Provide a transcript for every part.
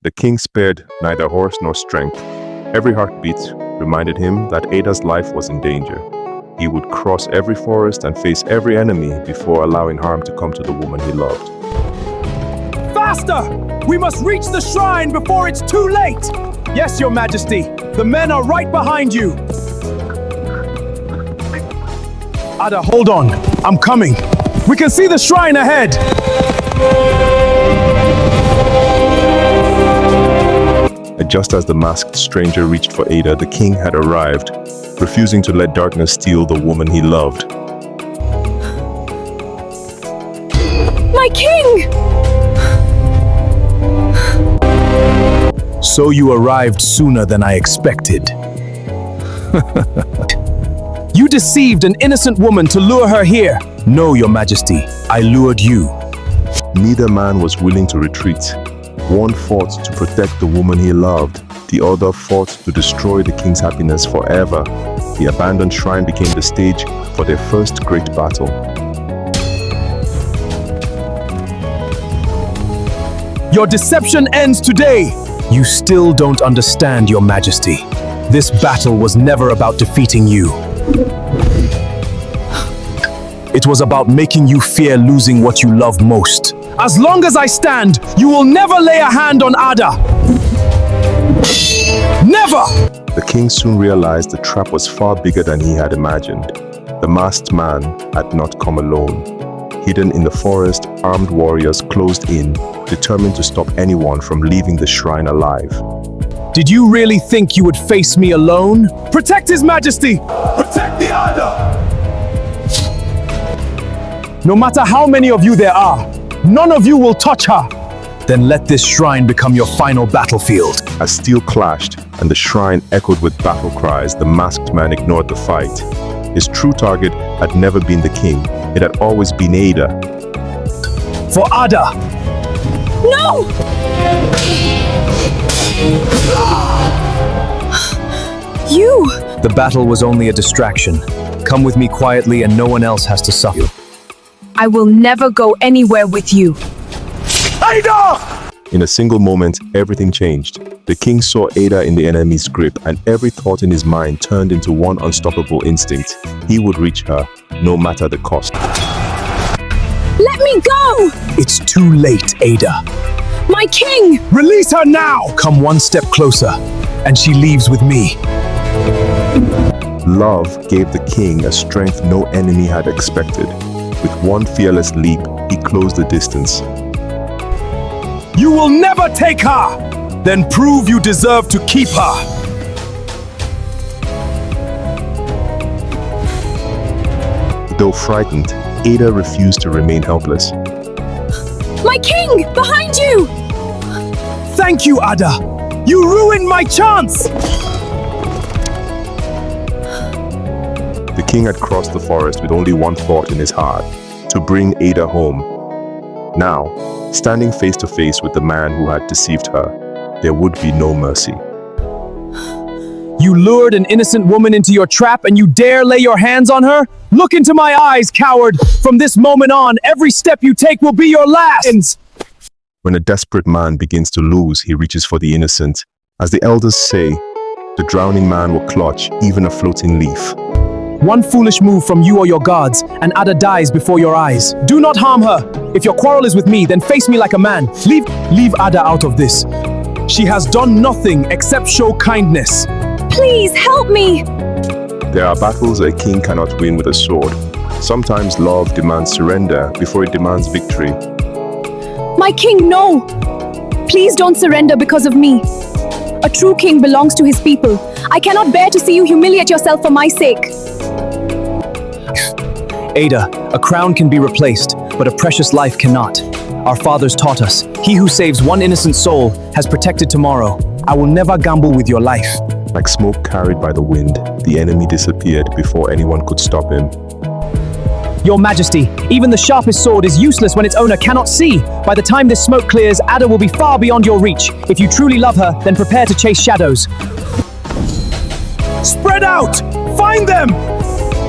The king spared neither horse nor strength. Every heartbeat reminded him that Ada's life was in danger. He would cross every forest and face every enemy before allowing harm to come to the woman he loved. Faster! We must reach the shrine before it's too late! Yes, Your Majesty. The men are right behind you. Ada, hold on. I'm coming. We can see the shrine ahead. And just as the masked stranger reached for Ada, the king had arrived, refusing to let darkness steal the woman he loved. My king! So you arrived sooner than I expected. You deceived an innocent woman to lure her here. No, Your Majesty, I lured you. Neither man was willing to retreat. One fought to protect the woman he loved. The other fought to destroy the king's happiness forever. The abandoned shrine became the stage for their first great battle. Your deception ends today. You still don't understand, Your Majesty. This battle was never about defeating you. It was about making you fear losing what you love most. As long as I stand, you will never lay a hand on Ada. Never! The king soon realized the trap was far bigger than he had imagined. The masked man had not come alone. Hidden in the forest, armed warriors closed in, determined to stop anyone from leaving the shrine alive. Did you really think you would face me alone? Protect His Majesty! Protect the Ada! No matter how many of you there are, none of you will touch her. Then let this shrine become your final battlefield. As steel clashed and the shrine echoed with battle cries, the masked man ignored the fight. His true target had never been the king. It had always been Ada. For Ada! No! You! The battle was only a distraction. Come with me quietly and no one else has to suffer. I will never go anywhere with you. Ada! In a single moment, everything changed. The king saw Ada in the enemy's grip, and every thought in his mind turned into one unstoppable instinct. He would reach her, no matter the cost. Let me go! It's too late, Ada. My king! Release her now! Come one step closer, and she leaves with me. Love gave the king a strength no enemy had expected. With one fearless leap, he closed the distance. You will never take her! Then prove you deserve to keep her! Though frightened, Ada refused to remain helpless. My king! Behind you! Thank you, Ada! You ruined my chance! The king had crossed the forest with only one thought in his heart: to bring Ada home. Now, standing face to face with the man who had deceived her, there would be no mercy. You lured an innocent woman into your trap and you dare lay your hands on her? Look into my eyes, coward! From this moment on, every step you take will be your last! When a desperate man begins to lose, he reaches for the innocent. As the elders say, the drowning man will clutch even a floating leaf. One foolish move from you or your guards, and Ada dies before your eyes. Do not harm her. If your quarrel is with me, then face me like a man. Leave Ada out of this. She has done nothing except show kindness. Please help me! There are battles a king cannot win with a sword. Sometimes love demands surrender before it demands victory. My king, no! Please don't surrender because of me. A true king belongs to his people. I cannot bear to see you humiliate yourself for my sake. Ada, a crown can be replaced, but a precious life cannot. Our fathers taught us, he who saves one innocent soul has protected tomorrow. I will never gamble with your life. Like smoke carried by the wind, the enemy disappeared before anyone could stop him. Your Majesty, even the sharpest sword is useless when its owner cannot see. By the time this smoke clears, Ada will be far beyond your reach. If you truly love her, then prepare to chase shadows. Spread out! Find them!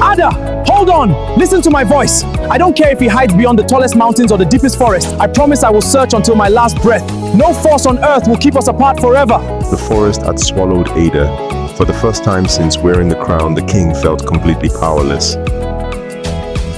Ada, hold on! Listen to my voice! I don't care if he hides beyond the tallest mountains or the deepest forest. I promise I will search until my last breath. No force on earth will keep us apart forever. The forest had swallowed Ada. For the first time since wearing the crown, the king felt completely powerless.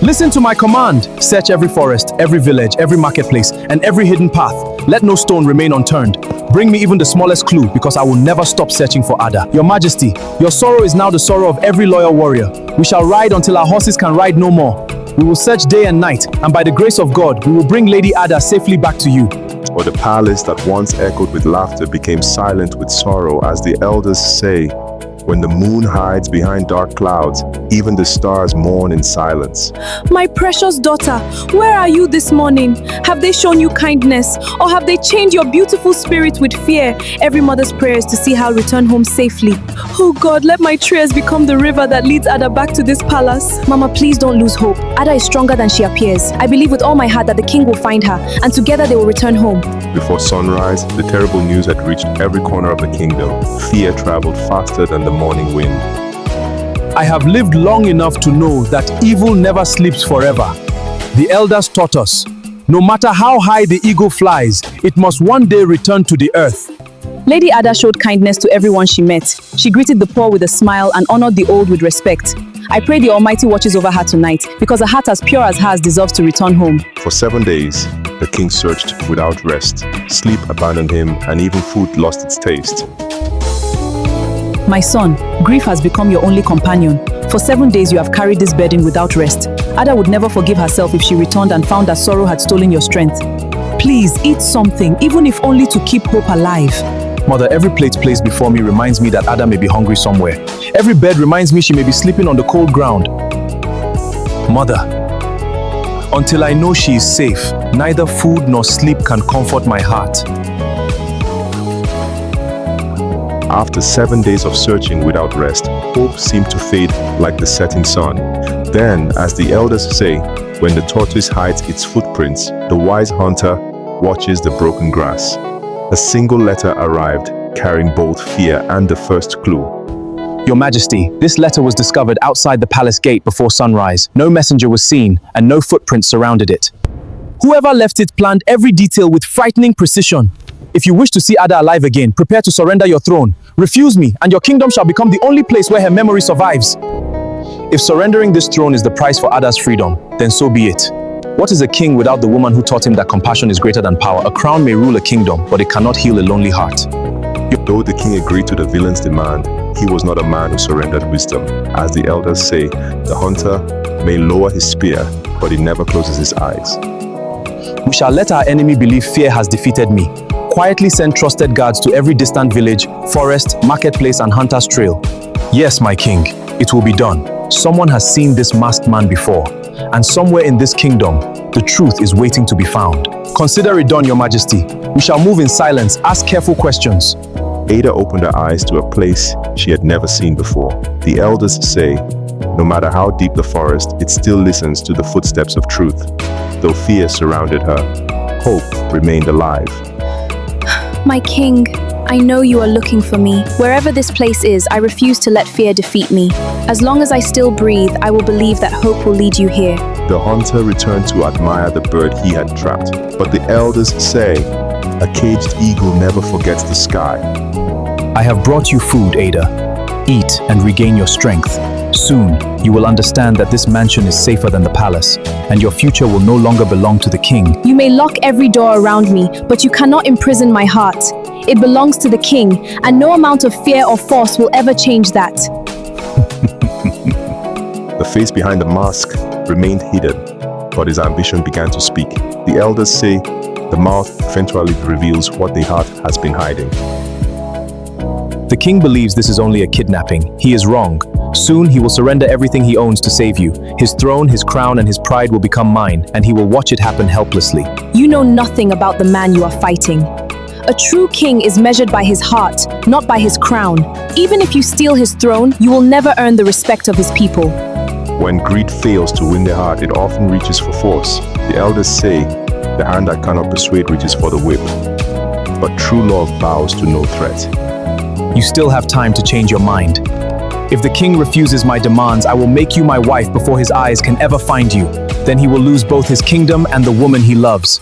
Listen to my command. Search every forest, every village, every marketplace, and every hidden path. Let no stone remain unturned. Bring me even the smallest clue, because I will never stop searching for Ada. Your Majesty, your sorrow is now the sorrow of every loyal warrior. We shall ride until our horses can ride no more. We will search day and night, and by the grace of God, we will bring Lady Ada safely back to you. Or the palace that once echoed with laughter became silent with sorrow, as the elders say, when the moon hides behind dark clouds, even the stars mourn in silence. My precious daughter, where are you this morning? Have they shown you kindness, or have they chained your beautiful spirit with fear? Every mother's prayer is to see her return home safely. Oh God, let my tears become the river that leads Ada back to this palace. Mama, please don't lose hope. Ada is stronger than she appears. I believe with all my heart that the king will find her, and together they will return home. Before sunrise, the terrible news had reached every corner of the kingdom. Fear traveled faster than the morning wind. I have lived long enough to know that evil never sleeps forever. The elders taught us, no matter how high the eagle flies, it must one day return to the earth. Lady Ada showed kindness to everyone she met. She greeted the poor with a smile and honored the old with respect. I pray the Almighty watches over her tonight, because a heart as pure as hers deserves to return home. For 7 days, the king searched without rest. Sleep abandoned him, and even food lost its taste. My son, grief has become your only companion. For 7 days you have carried this burden without rest. Ada would never forgive herself if she returned and found that sorrow had stolen your strength. Please, eat something, even if only to keep hope alive. Mother, every plate placed before me reminds me that Ada may be hungry somewhere. Every bed reminds me she may be sleeping on the cold ground. Mother, until I know she is safe, neither food nor sleep can comfort my heart. After 7 days of searching without rest, hope seemed to fade like the setting sun. Then, as the elders say, when the tortoise hides its footprints, the wise hunter watches the broken grass. A single letter arrived, carrying both fear and the first clue. Your Majesty, this letter was discovered outside the palace gate before sunrise. No messenger was seen, and no footprints surrounded it. Whoever left it planned every detail with frightening precision. If you wish to see Ada alive again, prepare to surrender your throne. Refuse me, and your kingdom shall become the only place where her memory survives. If surrendering this throne is the price for Ada's freedom, then so be it. What is a king without the woman who taught him that compassion is greater than power? A crown may rule a kingdom, but it cannot heal a lonely heart. Though the king agreed to the villain's demand, he was not a man who surrendered wisdom. As the elders say, the hunter may lower his spear, but he never closes his eyes. We shall let our enemy believe fear has defeated me. Quietly send trusted guards to every distant village, forest, marketplace, and hunter's trail. Yes, my king, it will be done. Someone has seen this masked man before, and somewhere in this kingdom, the truth is waiting to be found. Consider it done, Your Majesty. We shall move in silence, ask careful questions. Ada opened her eyes to a place she had never seen before. The elders say, no matter how deep the forest, it still listens to the footsteps of truth. Though fear surrounded her, hope remained alive. My king, I know you are looking for me. Wherever this place is, I refuse to let fear defeat me. As long as I still breathe, I will believe that hope will lead you here. The hunter returned to admire the bird he had trapped. But the elders say, a caged eagle never forgets the sky. I have brought you food, Ada. Eat and regain your strength. Soon, you will understand that this mansion is safer than the palace, and your future will no longer belong to the king. You may lock every door around me, but you cannot imprison my heart. It belongs to the king, and no amount of fear or force will ever change that. The face behind the mask remained hidden, but his ambition began to speak. The elders say the mouth eventually reveals what the heart has been hiding. The king believes this is only a kidnapping. He is wrong. Soon he will surrender everything he owns to save you. His throne, his crown, and his pride will become mine, and he will watch it happen helplessly. You know nothing about the man you are fighting. A true king is measured by his heart, not by his crown. Even if you steal his throne, you will never earn the respect of his people. When greed fails to win the heart, it often reaches for force. The elders say, the hand that cannot persuade reaches for the whip. But true love bows to no threat. You still have time to change your mind. If the king refuses my demands, I will make you my wife before his eyes can ever find you. then he will lose both his kingdom and the woman he loves.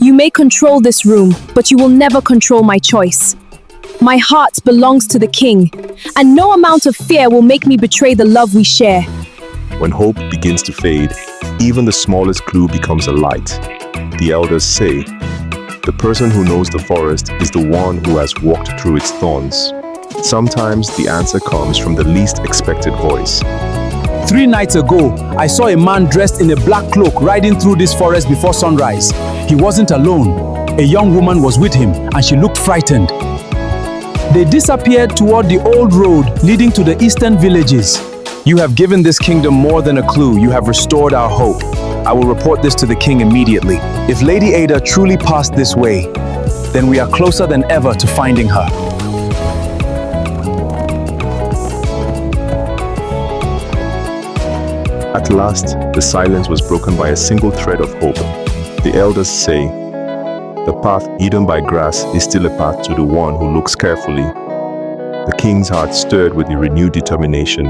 You may control this room, but you will never control my choice. My heart belongs to the king, and no amount of fear will make me betray the love we share. When hope begins to fade, even the smallest clue becomes a light. The elders say, the person who knows the forest is the one who has walked through its thorns. Sometimes the answer comes from the least expected voice. 3 nights ago, I saw a man dressed in a black cloak riding through this forest before sunrise. He wasn't alone. A young woman was with him, and she looked frightened. They disappeared toward the old road leading to the eastern villages. You have given this kingdom more than a clue. You have restored our hope. I will report this to the king immediately. If Lady Ada truly passed this way, then we are closer than ever to finding her. At last, the silence was broken by a single thread of hope. The elders say, the path hidden by grass is still a path to the one who looks carefully. The king's heart stirred with a renewed determination.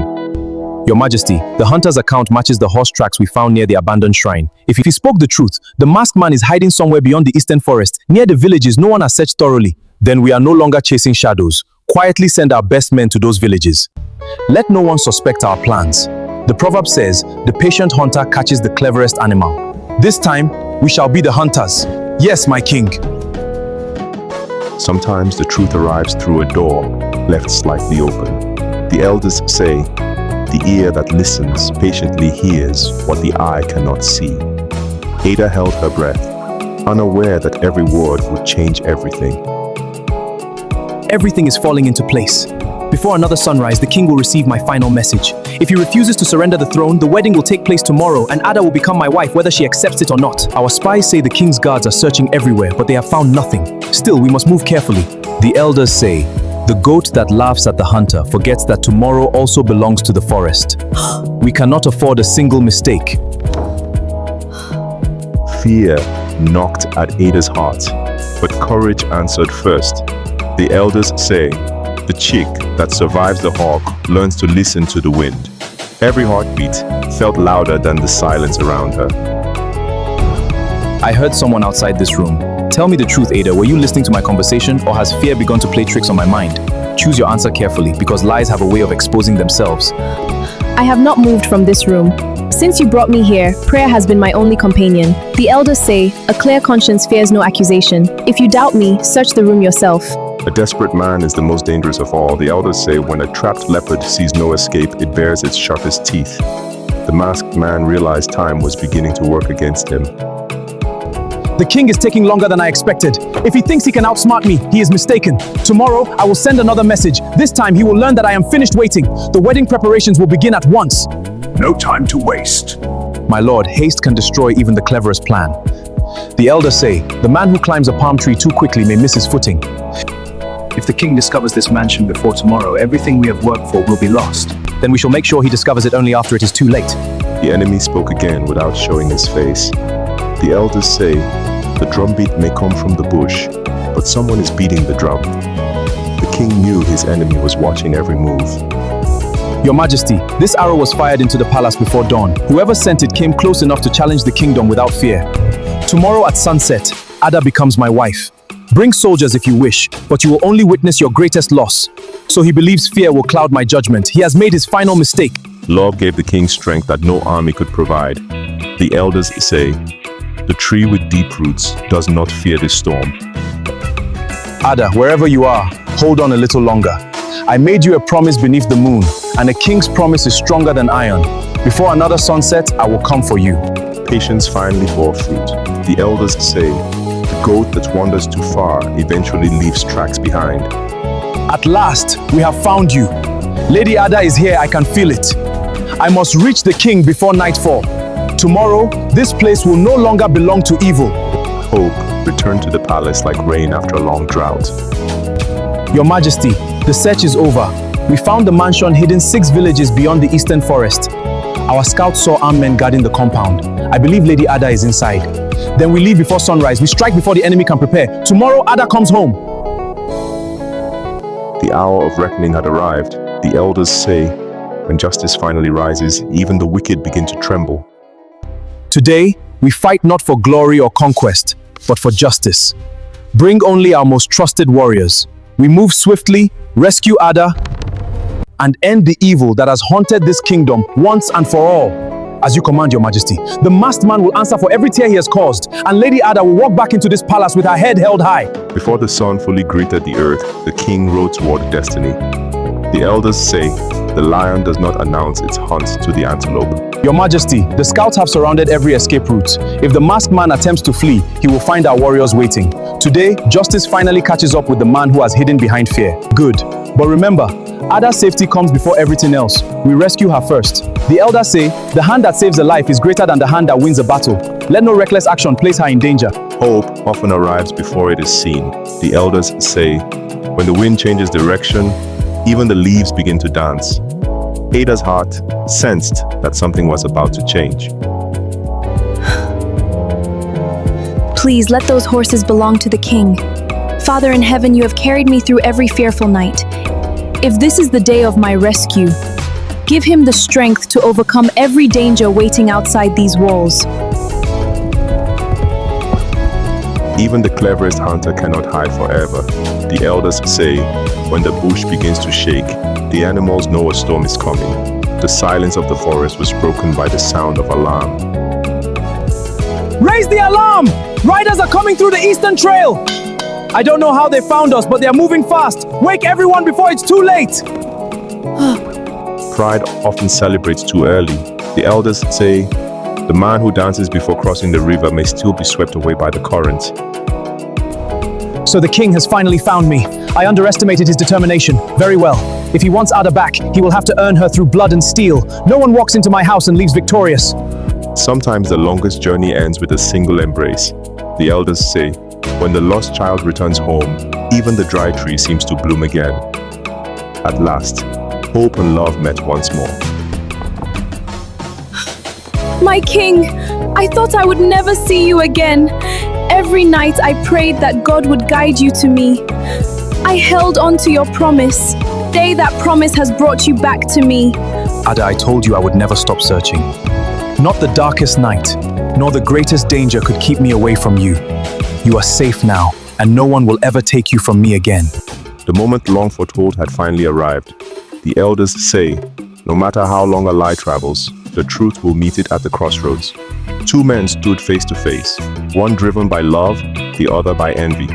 Your Majesty, the hunter's account matches the horse tracks we found near the abandoned shrine. If he spoke the truth, the masked man is hiding somewhere beyond the eastern forest, near the villages no one has searched thoroughly. Then we are no longer chasing shadows. Quietly send our best men to those villages. Let no one suspect our plans. The proverb says, the patient hunter catches the cleverest animal. This time, we shall be the hunters. Yes, my king. Sometimes the truth arrives through a door, left slightly open. The elders say, the ear that listens patiently hears what the eye cannot see. Ada held her breath, unaware that every word would change everything. Everything is falling into place. Before another sunrise, the king will receive my final message. If he refuses to surrender the throne, the wedding will take place tomorrow, and Ada will become my wife whether she accepts it or not. Our spies say the king's guards are searching everywhere, but they have found nothing. Still, we must move carefully. The elders say, the goat that laughs at the hunter forgets that tomorrow also belongs to the forest. We cannot afford a single mistake. Fear knocked at Ada's heart, but courage answered first. The elders say, the chick that survives the hawk learns to listen to the wind. Every heartbeat felt louder than the silence around her. I heard someone outside this room. Tell me the truth, Ada. Were you listening to my conversation, or has fear begun to play tricks on my mind? Choose your answer carefully, because lies have a way of exposing themselves. I have not moved from this room. Since you brought me here, prayer has been my only companion. The elders say, a clear conscience fears no accusation. If you doubt me, search the room yourself. A desperate man is the most dangerous of all. The elders say when a trapped leopard sees no escape, it bares its sharpest teeth. The masked man realized time was beginning to work against him. The king is taking longer than I expected. If he thinks he can outsmart me, he is mistaken. Tomorrow, I will send another message. This time, he will learn that I am finished waiting. The wedding preparations will begin at once. No time to waste. My lord, haste can destroy even the cleverest plan. The elders say, the man who climbs a palm tree too quickly may miss his footing. If the king discovers this mansion before tomorrow, everything we have worked for will be lost. Then we shall make sure he discovers it only after it is too late. The enemy spoke again without showing his face. The elders say, the drumbeat may come from the bush, but someone is beating the drum. The king knew his enemy was watching every move. Your Majesty, this arrow was fired into the palace before dawn. Whoever sent it came close enough to challenge the kingdom without fear. Tomorrow at sunset, Ada becomes my wife. Bring soldiers if you wish, but you will only witness your greatest loss. So he believes fear will cloud my judgment. He has made his final mistake. Love gave the king strength that no army could provide. The elders say, the tree with deep roots does not fear this storm. Ada, wherever you are, hold on a little longer. I made you a promise beneath the moon, and a king's promise is stronger than iron. Before another sunset, I will come for you. Patience finally bore fruit. The elders say, the goat that wanders too far eventually leaves tracks behind. At last, we have found you. Lady Ada is here, I can feel it. I must reach the king before nightfall. Tomorrow, this place will no longer belong to evil. Hope returned to the palace like rain after a long drought. Your Majesty, the search is over. We found the mansion hidden 6 villages beyond the eastern forest. Our scouts saw armed men guarding the compound. I believe Lady Ada is inside. Then we leave before sunrise. We strike before the enemy can prepare. Tomorrow, Ada comes home. The hour of reckoning had arrived. The elders say, when justice finally rises, even the wicked begin to tremble. Today, we fight not for glory or conquest, but for justice. Bring only our most trusted warriors. We move swiftly, rescue Ada, and end the evil that has haunted this kingdom once and for all. As you command, Your Majesty, the masked man will answer for every tear he has caused, and Lady Ada will walk back into this palace with her head held high. Before the sun fully greeted the earth, the king rode toward destiny. The elders say the lion does not announce its hunt to the antelope. Your Majesty, the scouts have surrounded every escape route. If the masked man attempts to flee, he will find our warriors waiting. Today, justice finally catches up with the man who has hidden behind fear. Good. But remember, Ada's safety comes before everything else. We rescue her first. The elders say, the hand that saves a life is greater than the hand that wins a battle. Let no reckless action place her in danger. Hope often arrives before it is seen. The elders say, when the wind changes direction, even the leaves begin to dance. Ada's heart sensed that something was about to change. Please let those horses belong to the king. Father in heaven, you have carried me through every fearful night. If this is the day of my rescue, give him the strength to overcome every danger waiting outside these walls. Even the cleverest hunter cannot hide forever. The elders say, when the bush begins to shake, the animals know a storm is coming. The silence of the forest was broken by the sound of alarm. Raise the alarm! Riders are coming through the eastern trail! I don't know how they found us, but they are moving fast. Wake everyone before it's too late! Pride often celebrates too early. The elders say, the man who dances before crossing the river may still be swept away by the current. So the king has finally found me. I underestimated his determination. Very well. If he wants Ada back, he will have to earn her through blood and steel. No one walks into my house and leaves victorious. Sometimes the longest journey ends with a single embrace. The elders say, when the lost child returns home, even the dry tree seems to bloom again. At last, hope and love met once more. My king, I thought I would never see you again. Every night I prayed that God would guide you to me. I held on to your promise. Today that promise has brought you back to me. Ada, I told you I would never stop searching. Not the darkest night, nor the greatest danger could keep me away from you. You are safe now, and no one will ever take you from me again. The moment long foretold had finally arrived. The elders say, no matter how long a lie travels, the truth will meet it at the crossroads. Two men stood face to face, one driven by love, the other by envy.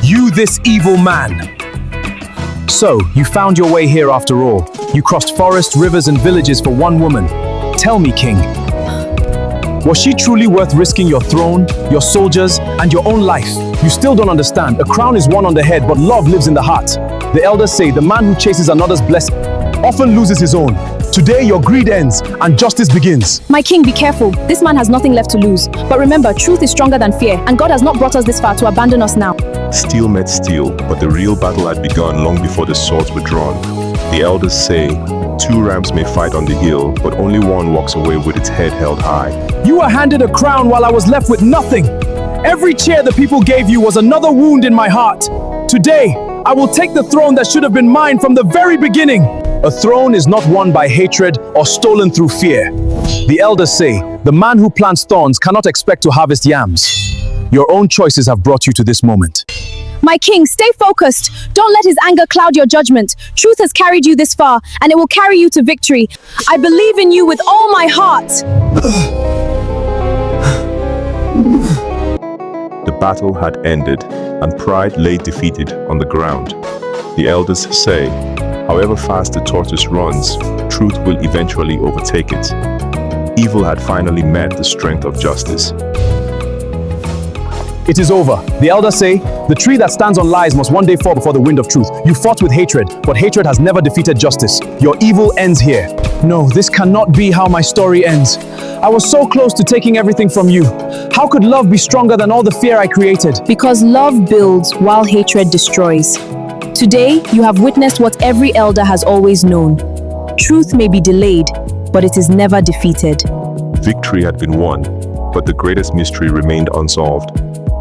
You, this evil man! So, you found your way here after all. You crossed forests, rivers, and villages for one woman. Tell me, king, was she truly worth risking your throne, your soldiers, and your own life? You still don't understand. A crown is worn on the head, but love lives in the heart. The elders say the man who chases another's blessing often loses his own. Today, your greed ends, and justice begins. My king, be careful. This man has nothing left to lose. But remember, truth is stronger than fear, and God has not brought us this far to abandon us now. Steel met steel, but the real battle had begun long before the swords were drawn. The elders say, two rams may fight on the hill, but only one walks away with its head held high. You were handed a crown while I was left with nothing. Every cheer the people gave you was another wound in my heart. Today, I will take the throne that should have been mine from the very beginning. A throne is not won by hatred or stolen through fear. The elders say, the man who plants thorns cannot expect to harvest yams. Your own choices have brought you to this moment. My king, stay focused. Don't let his anger cloud your judgment. Truth has carried you this far, and it will carry you to victory. I believe in you with all my heart. The battle had ended, and pride lay defeated on the ground. The elders say, however fast the tortoise runs, truth will eventually overtake it. Evil had finally met the strength of justice. It is over. The elders say, the tree that stands on lies must one day fall before the wind of truth. You fought with hatred, but hatred has never defeated justice. Your evil ends here. No, this cannot be how my story ends. I was so close to taking everything from you. How could love be stronger than all the fear I created? Because love builds while hatred destroys. Today, you have witnessed what every elder has always known. Truth may be delayed, but it is never defeated. Victory had been won, but the greatest mystery remained unsolved.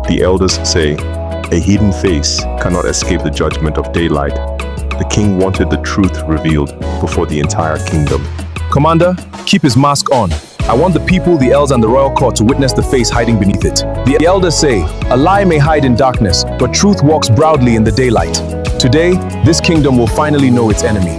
The elders say, a hidden face cannot escape the judgment of daylight. The king wanted the truth revealed before the entire kingdom. Commander, keep his mask on. I want the people, the elders, and the royal court to witness the face hiding beneath it. The elders say, a lie may hide in darkness, but truth walks proudly in the daylight. Today, this kingdom will finally know its enemy.